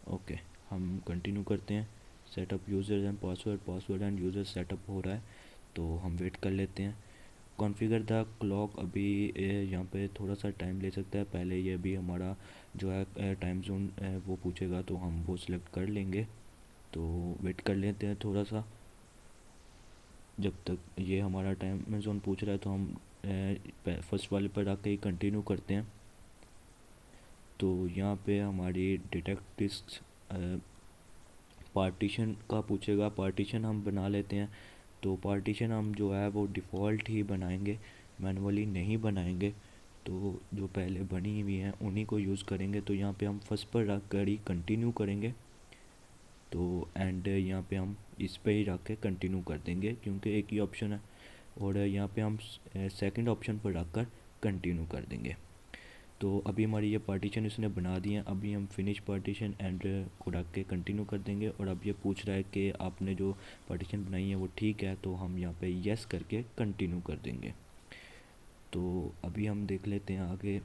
ओके, हम कंटिन्यू करते हैं। Setup user and password end user setup हो रहा है, तो हम वेट कर लेते हैं। कॉन्फ़िगर द क्लॉक अभी यहाँ पे थोड़ा सा टाइम ले सकता है। पहले ये भी हमारा जो है टाइम जोन वो पूछेगा, तो हम वो सिलेक्ट कर लेंगे। तो वेट कर लेते हैं थोड़ा सा, जब तक ये हमारा टाइम जोन पूछ रहा है। तो हम फर्स्ट वाले पर आके ही कंटिन्यू करते हैं। तो यहाँ पे हमारी डिटेक्ट डिस्क पार्टीशन का पूछेगा। पार्टीशन हम बना लेते हैं। तो पार्टीशन हम जो है वो डिफ़ॉल्ट ही बनाएंगे, मैनुअली नहीं बनाएंगे। तो जो पहले बनी हुई हैं उन्हीं को यूज़ करेंगे। तो यहाँ पे हम फर्स्ट पर रख कर ही कंटिन्यू करेंगे। तो एंड यहाँ पे हम इस पे ही रख के कंटिन्यू कर देंगे, क्योंकि एक ही ऑप्शन है। और यहाँ पे हम सेकंड ऑप्शन पर रख कर कंटिन्यू कर देंगे। तो अभी हमारी ये पार्टीशन इसने बना दी है। अभी हम फिनिश पार्टीशन एंड को रख के कंटिन्यू कर देंगे। और अब ये पूछ रहा है कि आपने जो पार्टीशन बनाई है वो ठीक है, तो हम यहाँ पे यस करके कंटिन्यू कर देंगे। तो अभी हम देख लेते हैं आगे।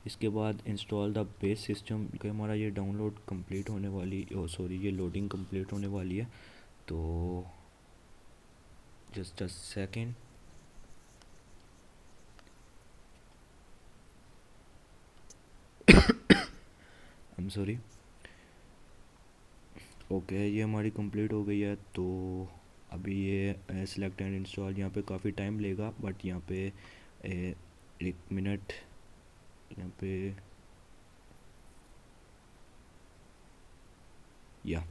इसके बाद इंस्टॉल द बेस सिस्टम कि हमारा ये डाउनलोड कंप्लीट होने वाली सॉरी ये लोडिंग कंप्लीट होने वाली है। तो just a second. I am sorry. Okay, ये हमारी कंप्लीट हो गई है। तो अभी ये सिलेक्ट एंड इंस्टॉल यहाँ पे काफ़ी टाइम लेगा, बट यहाँ पे 1 मिनट यहाँ पे या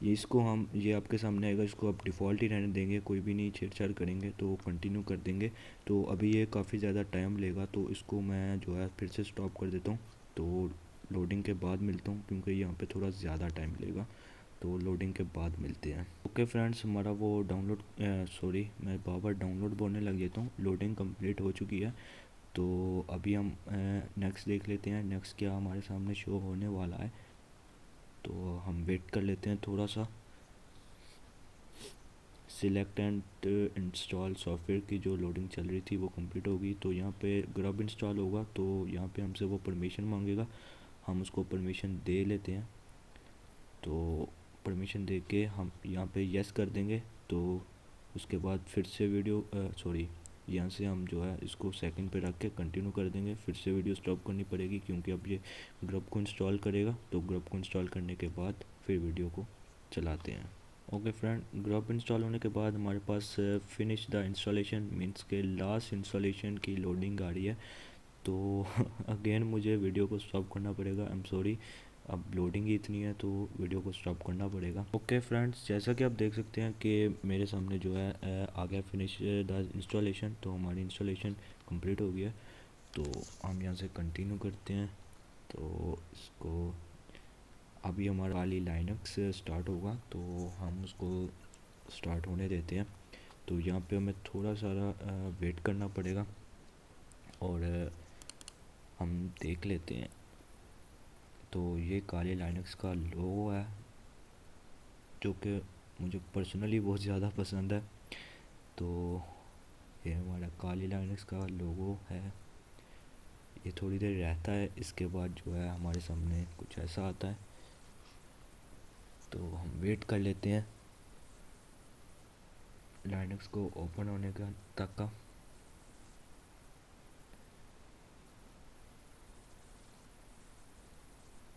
ये इसको हम ये आपके सामने आएगा। इसको आप डिफ़ॉल्ट ही रहने देंगे, कोई भी नहीं छेड़छाड़ करेंगे। तो कंटिन्यू कर देंगे। तो अभी ये काफ़ी ज़्यादा टाइम लेगा, तो इसको मैं जो है फिर से स्टॉप कर देता हूँ। तो लोडिंग के बाद मिलता हूँ, क्योंकि यहाँ पे थोड़ा ज़्यादा टाइम लेगा। तो लोडिंग के बाद मिलते हैं। ओके फ्रेंड्स, हमारा वो डाउनलोड सॉरी मैं बार बार डाउनलोड बोलने लग जाता हूँ। लोडिंग कंप्लीट हो चुकी है। तो अभी हम नेक्स्ट देख लेते हैं। नेक्स्ट क्या हमारे सामने शो होने वाला है। तो हम वेट कर लेते हैं थोड़ा सा। सिलेक्ट एंड इंस्टॉल सॉफ्टवेयर की जो लोडिंग चल रही थी वो कंप्लीट होगी। तो यहाँ पे ग्रब इंस्टॉल होगा, तो यहाँ पे हमसे वो परमिशन मांगेगा। हम उसको परमिशन दे लेते हैं। तो परमिशन दे के हम यहाँ पे यस कर देंगे। तो उसके बाद फिर से वीडियो सॉरी यहाँ से हम जो है इसको सेकंड पे रख के कंटिन्यू कर देंगे। फिर से वीडियो स्टॉप करनी पड़ेगी, क्योंकि अब ये ग्रब को इंस्टॉल करेगा। तो ग्रब को इंस्टॉल करने के बाद फिर वीडियो को चलाते हैं। ओके फ्रेंड, ग्रब इंस्टॉल होने के बाद हमारे पास फिनिश द इंस्टॉलेशन मीन्स के लास्ट इंस्टॉलेशन की लोडिंग आ रही है। तो अगेन मुझे वीडियो को स्टॉप करना पड़ेगा। आई एम सॉरी, अब लोडिंग ही इतनी है तो वीडियो को स्टॉप करना पड़ेगा। ओके फ्रेंड्स, जैसा कि आप देख सकते हैं कि मेरे सामने जो है आ गया फिनिश द इंस्टॉलेशन। तो हमारी इंस्टॉलेशन कंप्लीट हो गया। तो हम यहाँ से कंटिन्यू करते हैं। तो इसको अभी हमारा वाली लाइनक्स स्टार्ट होगा, तो हम उसको स्टार्ट होने देते हैं। तो यहाँ पे हमें थोड़ा सारा वेट करना पड़ेगा। और हम देख लेते हैं। तो ये काली लाइनक्स का लोगो है, जो कि मुझे पर्सनली बहुत ज़्यादा पसंद है। तो ये हमारा काली लाइनक्स का लोगो है। ये थोड़ी देर रहता है, इसके बाद जो है हमारे सामने कुछ ऐसा आता है। तो हम वेट कर लेते हैं लाइनक्स को ओपन होने का तक का।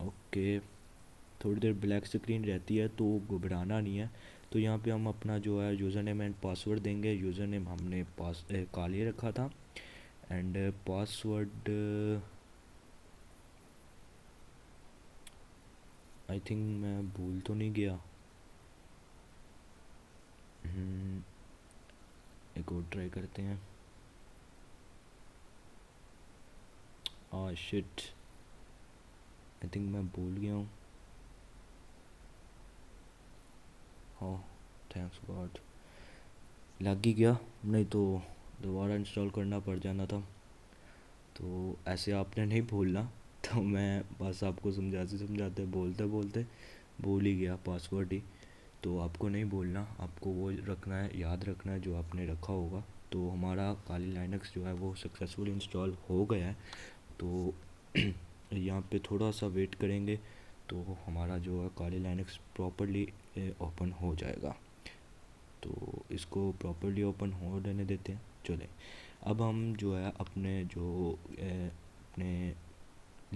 ओके, थोड़ी देर ब्लैक स्क्रीन रहती है, तो घबराना नहीं है। तो यहाँ पे हम अपना जो है यूज़र नेम एंड पासवर्ड देंगे। यूज़र नेम हमने काली रखा था, एंड पासवर्ड आई थिंक मैं भूल तो नहीं गया। एक और ट्राई करते हैं। शिट, आई थिंक मैं भूल गया हूँ। हाँ, थैंक्स गॉड लग ही गया, नहीं तो दोबारा इंस्टॉल करना पड़ जाना था। तो ऐसे आपने नहीं भूलना। तो मैं बस आपको समझाते समझाते बोलते बोलते भूल ही गया पासवर्ड ही। तो आपको नहीं भूलना, आपको वो रखना है, याद रखना है जो आपने रखा होगा। तो हमारा काली लाइनक्स जो है वो सक्सेसफुल इंस्टॉल हो गया है। तो यहाँ पे थोड़ा सा वेट करेंगे तो हमारा जो है काली लाइनक्स प्रॉपरली ओपन हो जाएगा। तो इसको प्रॉपरली ओपन हो लेने देते हैं। चले अब हम जो है अपने अपने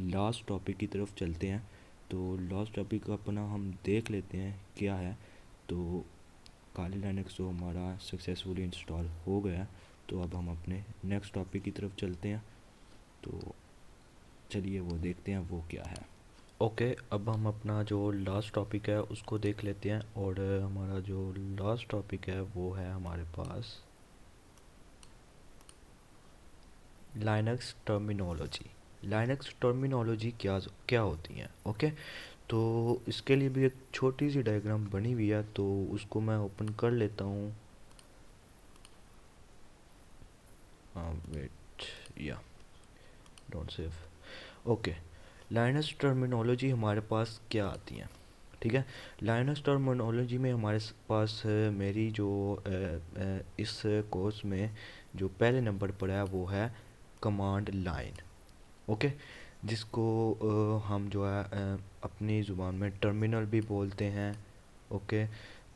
लास्ट टॉपिक की तरफ चलते हैं। तो लास्ट टॉपिक अपना हम देख लेते हैं क्या है। तो काली लाइनक्स जो हमारा सक्सेसफुली इंस्टॉल हो गया, तो अब हम अपने नेक्स्ट टॉपिक की तरफ चलते हैं। तो चलिए वो देखते हैं वो क्या है। ओके अब हम अपना जो लास्ट टॉपिक है उसको देख लेते हैं। और हमारा जो लास्ट टॉपिक है वो है हमारे पास लाइनक्स टर्मिनोलॉजी। लाइनक्स टर्मिनोलॉजी क्या क्या होती है। ओके तो इसके लिए भी एक छोटी सी डायग्राम बनी हुई है, तो उसको मैं ओपन कर लेता हूँ। वेट या don't save. Okay Linux terminology हमारे पास क्या आती है, ठीक है। लाइनक्स टर्मिनोलॉजी में हमारे पास मेरी जो इस कोर्स में जो पहले नंबर पर है वो है कमांड लाइन। ओके जिसको हम जो है अपनी ज़ुबान में टर्मिनल भी बोलते हैं। ओके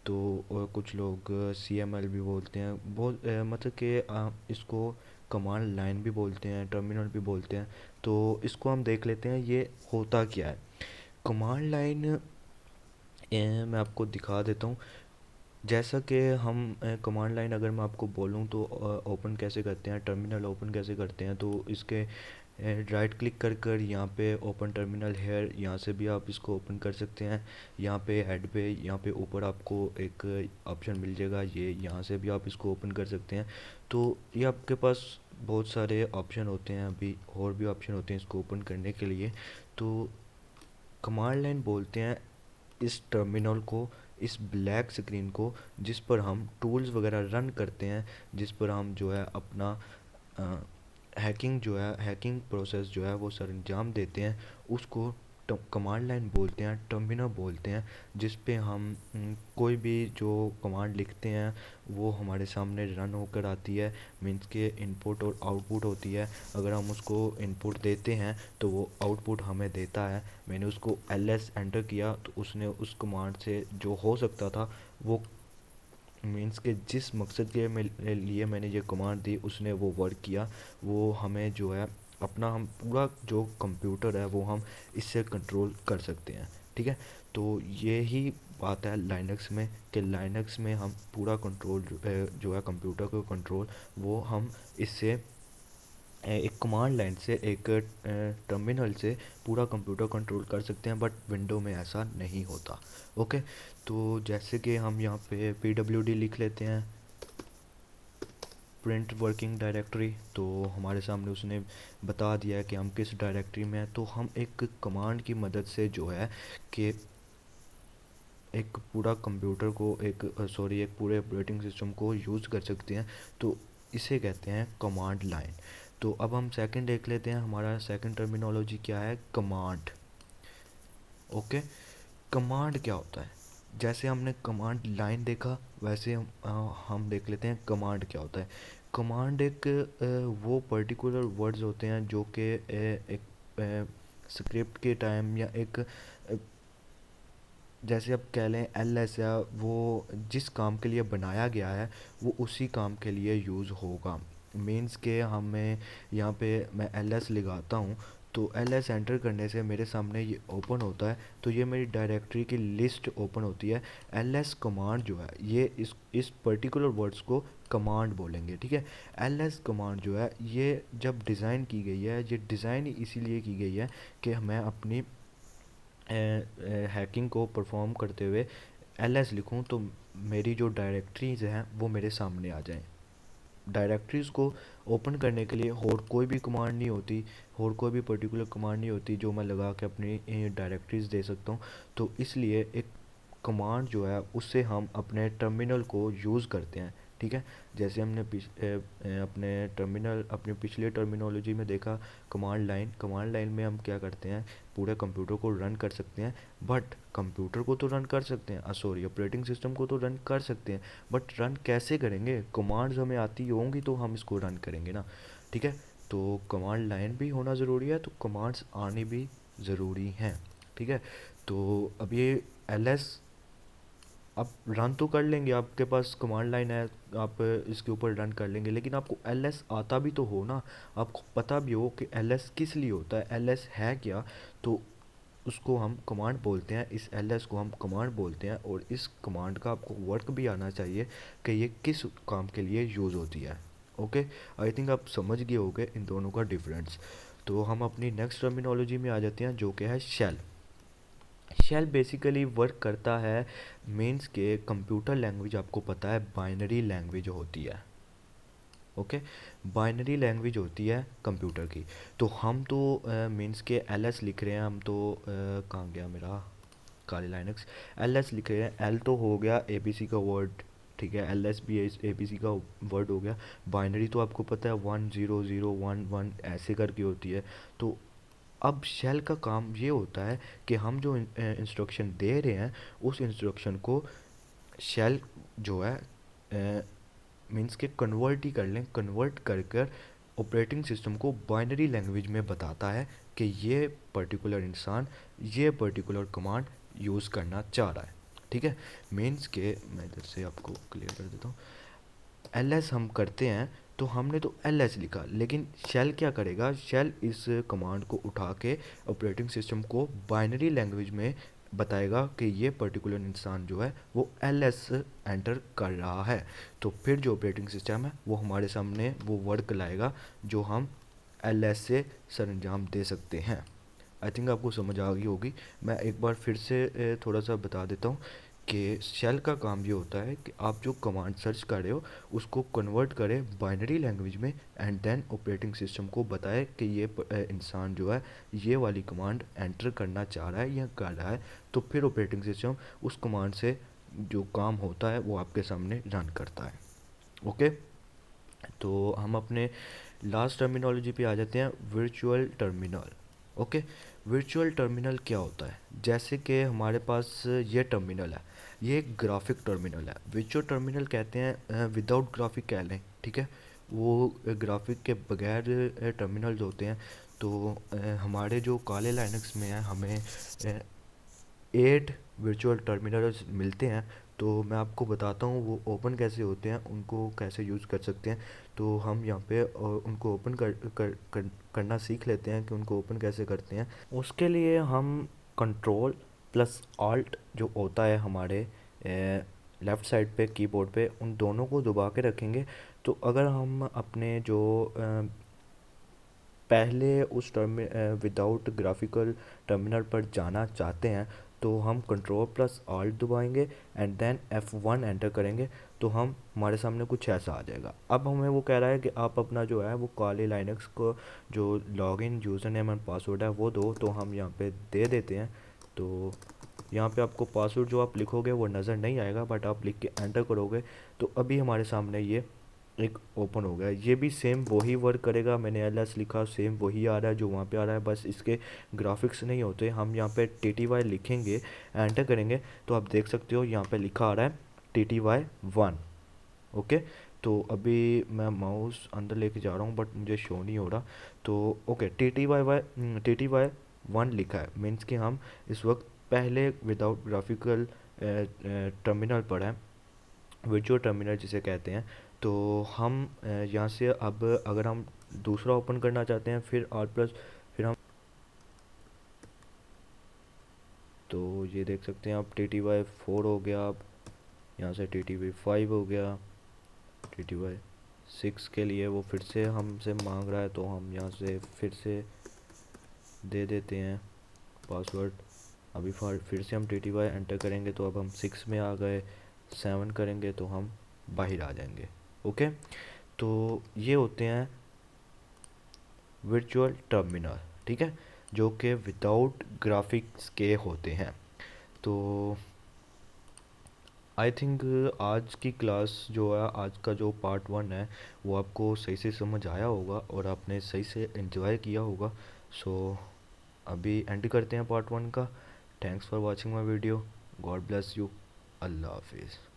तो कुछ लोग CML भी बोलते हैं, बहुत मतलब कि इसको कमांड लाइन भी बोलते हैं, टर्मिनल भी बोलते हैं। तो इसको हम देख लेते हैं ये होता क्या है। कमांड लाइन मैं आपको दिखा देता हूँ। जैसा कि हम कमांड लाइन अगर मैं आपको बोलूँ तो ओपन कैसे करते हैं, टर्मिनल ओपन कैसे करते हैं, तो इसके राइट क्लिक कर कर यहाँ पे ओपन टर्मिनल हेयर, यहाँ से भी आप इसको ओपन कर सकते हैं। यहाँ पे हेड पे यहाँ पे ऊपर आपको एक ऑप्शन मिल जाएगा, ये यहाँ से भी आप इसको ओपन कर सकते हैं। तो ये आपके पास बहुत सारे ऑप्शन होते हैं, अभी और भी ऑप्शन होते हैं इसको ओपन करने के लिए। तो कमांड लाइन बोलते हैं इस टर्मिनल को, इस ब्लैक स्क्रीन को जिस पर हम टूल्स वगैरह रन करते हैं, जिस पर हम जो है अपना हैकिंग जो है, हैकिंग प्रोसेस जो है वो सर अंजाम देते हैं, उसको कमांड लाइन बोलते हैं, टर्मिनल बोलते हैं। जिस पे हम कोई भी जो कमांड लिखते हैं वो हमारे सामने रन होकर आती है। मीन्स के इनपुट और आउटपुट होती है। अगर हम उसको इनपुट देते हैं तो वो आउटपुट हमें देता है। मैंने उसको ls एंटर किया तो उसने उस कमांड से जो हो सकता था वो, मीन्स के जिस मकसद के लिए मैंने ये कमांड दी उसने वो वर्क किया। वो हमें जो है अपना हम पूरा जो कंप्यूटर है वो हम इससे कंट्रोल कर सकते हैं, ठीक है। तो ये ही बात है लाइनक्स में कि लाइनक्स में हम पूरा कंट्रोल जो है कंप्यूटर को कंट्रोल वो हम इससे एक कमांड लाइन से, एक टर्मिनल से पूरा कंप्यूटर कंट्रोल कर सकते हैं। बट विंडो में ऐसा नहीं होता। ओके तो जैसे कि हम यहाँ पे pwd लिख लेते हैं, प्रिंट वर्किंग डायरेक्टरी। तो हमारे सामने उसने बता दिया है कि हम किस डायरेक्टरी में हैं। तो हम एक कमांड की मदद से जो है कि एक पूरा कंप्यूटर को एक एक पूरे ऑपरेटिंग सिस्टम को यूज़ कर सकते हैं। तो इसे कहते हैं कमांड लाइन। तो अब हम सेकंड देख लेते हैं, हमारा सेकंड टर्मिनोलॉजी क्या है, कमांड। ओके कमांड क्या होता है। जैसे हमने कमांड लाइन देखा वैसे हम देख लेते हैं कमांड क्या होता है। कमांड एक वो पर्टिकुलर वर्ड्स होते हैं जो कि एक स्क्रिप्ट के टाइम या एक जैसे आप कह लें ls या वो जिस काम के लिए बनाया गया है वो उसी काम के लिए यूज़ होगा। मीन्स के हमें यहाँ पे मैं ls लगाता हूँ तो ls एंटर करने से मेरे सामने ये ओपन होता है। तो ये मेरी डायरेक्टरी की लिस्ट ओपन होती है। ls कमांड जो है ये इस पर्टिकुलर वर्ड्स को कमांड बोलेंगे, ठीक है। ls कमांड जो है ये जब डिज़ाइन की गई है, ये डिज़ाइन इसीलिए की गई है कि मैं अपनी हैकिंग को परफॉर्म करते हुए ls लिखूं तो मेरी जो डायरेक्टरीज़ हैं वो मेरे सामने आ जाएं। डायरेक्टरीज़ को ओपन करने के लिए और कोई भी कमांड नहीं होती, और कोई भी पर्टिकुलर कमांड नहीं होती जो मैं लगा के अपनी डायरेक्टरीज़ दे सकता हूँ। तो इसलिए एक कमांड जो है उससे हम अपने टर्मिनल को यूज़ करते हैं, ठीक है। जैसे हमने अपने पिछले टर्मिनोलॉजी में देखा, कमांड लाइन में हम क्या करते हैं, पूरे कंप्यूटर को रन कर सकते हैं। बट कंप्यूटर को तो रन कर सकते हैं, सॉरी, ऑपरेटिंग सिस्टम को तो रन कर सकते हैं, बट रन कैसे करेंगे? कमांड्स हमें आती होंगी तो हम इसको रन करेंगे ना, ठीक है। तो कमांड लाइन भी होना ज़रूरी है, तो कमांड्स आनी भी ज़रूरी हैं, ठीक है। तो अब ये ls आप रन तो कर लेंगे, आपके पास कमांड लाइन है, आप इसके ऊपर रन कर लेंगे, लेकिन आपको ls आता भी तो हो ना, आपको पता भी हो कि ls किस लिए होता है, ls है क्या। तो उसको हम कमांड बोलते हैं, इस ls को हम कमांड बोलते हैं, और इस कमांड का आपको वर्क भी आना चाहिए कि ये किस काम के लिए यूज़ होती है। ओके, आई थिंक आप समझ गए होंगे इन दोनों का डिफरेंस। तो हम अपनी नेक्स्ट टर्मिनोलॉजी में आ जाते हैं, जो कि है शेल। शेल बेसिकली वर्क करता है, मीन्स के कंप्यूटर लैंग्वेज आपको पता है बाइनरी लैंग्वेज होती है, ओके। बाइनरी लैंग्वेज होती है कंप्यूटर की। तो हम तो मीन्स के ls लिख रहे हैं, हम तो कहाँ गया मेरा काली लाइनक्स, ls लिख रहे हैं, l तो हो गया abc का वर्ड, ठीक है, ls भी abc का वर्ड हो गया। बाइनरी तो आपको पता है 1 0 0 1 1 ऐसे करके होती है। तो अब शेल का काम ये होता है कि हम जो इंस्ट्रक्शन दे रहे हैं, उस इंस्ट्रक्शन को शेल जो है मीन्स के कन्वर्ट ही कर लें, कन्वर्ट कर कर ऑपरेटिंग सिस्टम को बाइनरी लैंग्वेज में बताता है कि ये पर्टिकुलर इंसान ये पर्टिकुलर कमांड यूज़ करना चाह रहा है, ठीक है। मीन्स के मैं इधर से आपको क्लियर कर देता हूँ, ls हम करते हैं, तो हमने तो ls लिखा, लेकिन शेल क्या करेगा, शेल इस कमांड को उठा के ऑपरेटिंग सिस्टम को बाइनरी लैंग्वेज में बताएगा कि ये पर्टिकुलर इंसान जो है वो ls एंटर कर रहा है। तो फिर जो ऑपरेटिंग सिस्टम है वो हमारे सामने वो वर्क लाएगा जो हम ls से सरंजाम दे सकते हैं। आई थिंक आपको समझ आ गई होगी। मैं एक बार फिर से थोड़ा सा बता देता हूँ कि शेल का काम ये होता है कि आप जो कमांड सर्च कर रहे हो उसको कन्वर्ट करें बाइनरी लैंग्वेज में, एंड देन ऑपरेटिंग सिस्टम को बताए कि ये इंसान जो है ये वाली कमांड एंटर करना चाह रहा है या कर रहा है। तो फिर ऑपरेटिंग सिस्टम उस कमांड से जो काम होता है वो आपके सामने रन करता है, ओके। तो हम अपने लास्ट टर्मिनोलॉजी पे आ जाते हैं, virtual terminal, okay. Virtual terminal क्या होता है? जैसे कि हमारे पास ये टर्मिनल है, ये एक ग्राफिक टर्मिनल है। वर्चुअल टर्मिनल कहते हैं विदाउट ग्राफिक कह लें, ठीक है। वो ग्राफिक के बगैर टर्मिनल्स होते हैं। तो हमारे जो काले लाइनक्स में है, हमें 8 वर्चुअल टर्मिनल्स मिलते हैं। तो मैं आपको बताता हूँ वो ओपन कैसे होते हैं, उनको कैसे यूज़ कर सकते हैं। तो हम यहाँ पे उनको ओपन करना सीख लेते हैं कि उनको ओपन कैसे करते हैं। उसके लिए हम कंट्रोल प्लस ऑल्ट जो होता है हमारे लेफ़्ट साइड पे कीबोर्ड पे, उन दोनों को दबा के रखेंगे। तो अगर हम अपने जो पहले उस विदाउट ग्राफिकल टर्मिनल पर जाना चाहते हैं, तो हम कंट्रोल प्लस ऑल्ट दबाएंगे एंड देन F1 एंटर करेंगे। तो हमारे सामने कुछ ऐसा आ जाएगा। अब हमें वो कह रहा है कि आप अपना जो है वो काली लाइनक्स को जो login user name and password है वो दो। तो हम यहाँ पे दे देते हैं। तो यहाँ पे आपको पासवर्ड जो आप लिखोगे वो नज़र नहीं आएगा, बट आप लिख के एंटर करोगे तो अभी हमारे सामने ये एक ओपन हो गया। ये भी सेम वही वर्क करेगा, मैंने ls लिखा, सेम वही आ रहा है जो वहाँ पे आ रहा है, बस इसके ग्राफिक्स नहीं होते। हम यहाँ पे TTY लिखेंगे, एंटर करेंगे, तो आप देख सकते हो यहाँ पे लिखा आ रहा है TTY1, ओके। तो अभी मैं माउस अंदर लेके जा रहा हूँ बट मुझे शो नहीं हो रहा। तो ओके, TTY1 लिखा है, मीन्स कि हम इस वक्त पहले विदाउट ग्राफिकल टर्मिनल पर है, वर्चुअल टर्मिनल जिसे कहते हैं। तो हम यहाँ से अब अगर हम दूसरा ओपन करना चाहते हैं, फिर R प्लस, फिर हम, तो ये देख सकते हैं आप TTY4 हो गया, अब यहाँ से TTY5 हो गया, TTY6 के लिए वो फिर से हमसे मांग रहा है, तो हम यहाँ से फिर से दे देते हैं पासवर्ड। अभी फिर से हम TTY एंटर करेंगे तो अब हम 6 में आ गए, 7 करेंगे तो हम बाहर आ जाएंगे, ओके। तो ये होते हैं वर्चुअल टर्मिनल, ठीक है, जो कि विदाउट ग्राफिक्स के होते हैं। तो आई थिंक आज की क्लास जो है, आज का जो पार्ट वन है, वो आपको सही से समझ आया होगा और आपने सही से एंजॉय किया होगा। सो अभी एंड करते हैं पार्ट वन का। Thanks for watching my video. God bless you. अल्लाह हाफिज़।